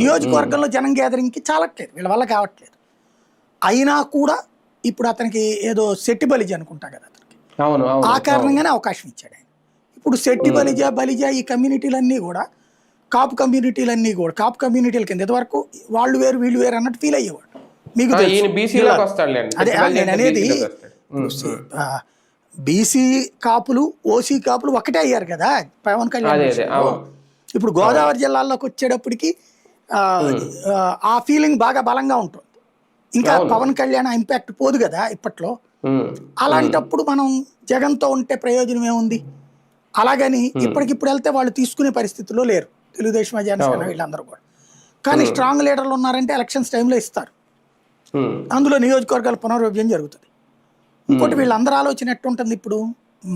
నియోజకవర్గంలో జనం గ్యాదరింగ్కి చాలట్లేదు, వీళ్ళ వల్ల కావట్లేదు. అయినా కూడా ఇప్పుడు అతనికి ఏదో శెట్టి బలిజ అనుకుంటా కదా అతనికి, ఆ కారణంగానే అవకాశం ఇచ్చాడు ఆయన. ఇప్పుడు శెట్టి బలిజ ఈ కమ్యూనిటీలన్నీ కూడా కాపు కమ్యూనిటీల కింద ఇంతవరకు వాళ్ళు వేరు వీళ్ళు వేరు అన్నట్టు ఫీల్ అయ్యేవాడు. మీకు అదే నేను అనేది, బీసీ కాపులు ఓసీ కాపులు ఒకటే అయ్యారు కదా పవన్ కళ్యాణ్. ఇప్పుడు గోదావరి జిల్లాల్లోకి వచ్చేటప్పటికి ఆ ఫీలింగ్ బాగా బలంగా ఉంటుంది. ఇంకా పవన్ కళ్యాణ్ ఇంపాక్ట్ పోదు కదా ఇప్పట్లో. అలాంటప్పుడు మనం జగన్తో ఉంటే ప్రయోజనం ఏముంది? అలాగని ఇప్పటికిప్పుడు వెళ్తే వాళ్ళు తీసుకునే పరిస్థితుల్లో లేరు తెలుగుదేశం, జనసేన వీళ్ళందరూ కూడా. కానీ స్ట్రాంగ్ లీడర్లు ఉన్నారంటే ఎలక్షన్స్ టైంలో ఇస్తారు, అందులో నియోజకవర్గాల పునర్విభజన జరుగుతుంది. ఇంకోటి వీళ్ళందరూ ఆలోచన ఎట్టుంటుంది, ఇప్పుడు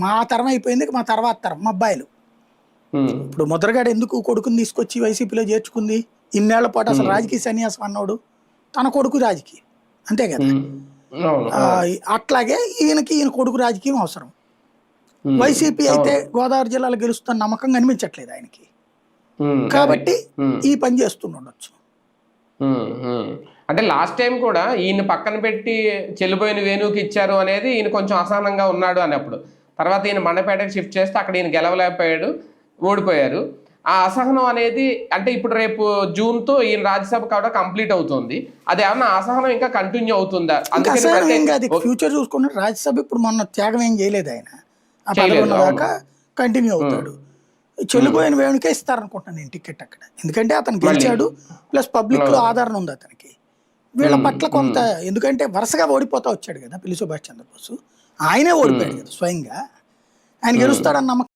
మా తరం అయిపోయింది, మా తర్వాత తరం మా అబ్బాయిలు. ఇప్పుడు ముద్రగడ ఎందుకు కొడుకుని తీసుకొచ్చి వైసీపీలో చేర్చుకుంది? ఇన్నేళ్ల పాటు అసలు రాజకీయ సన్యాసం అన్నాడు తన కొడుకు రాజకీయం, అంతే కదా. అట్లాగే ఈయన కొడుకు రాజకీయం అవసరం. వైసీపీ అయితే గోదావరి జిల్లాలో గెలుస్తున్న నమ్మకం కనిపించట్లేదు ఆయనకి, కాబట్టి ఈ పని చేస్తుండొచ్చు. అంటే లాస్ట్ టైం కూడా ఈయన పక్కన పెట్టి చెల్లిపోయిన వేణుకి ఇచ్చారు అనేది ఈయన కొంచెం అసహనంగా ఉన్నాడు అన్నప్పుడు. తర్వాత ఈయన మండపేటకి షిఫ్ట్ చేస్తే అక్కడ ఈయన గెలవలేకపోయాడు, ఓడిపోయారు. ఆ అసహనం అనేది అంటే ఇప్పుడు రేపు జూన్తో ఈయన రాజ్యసభ కూడా కంప్లీట్ అవుతుంది. అది ఏమన్నా అసహనం ఇంకా కంటిన్యూ అవుతుందా? ఫ్యూచర్ చూసుకుంటే రాజ్యసభ ఇప్పుడు మొన్న త్యాగం ఏం చేయలేదు ఆయన, ఆ పదకొండు దాకా కంటిన్యూ అవుతాడు. చెల్లిపోయిన వేణుకే ఇస్తారనుకుంటున్నాను నేను టికెట్ అక్కడ, ఎందుకంటే అతను గెలిచాడు, ప్లస్ పబ్లిక్ లో ఆదరణ ఉంది అతనికి. వీళ్ళ పట్ల కొంత, ఎందుకంటే వరుసగా ఓడిపోతా వచ్చాడు కదా పిల్లి సుభాష్ చంద్రబోస్, ఆయనే ఓడిపోయాడు కదా స్వయంగా, ఆయన గెలుస్తాడన్న నమ్మకం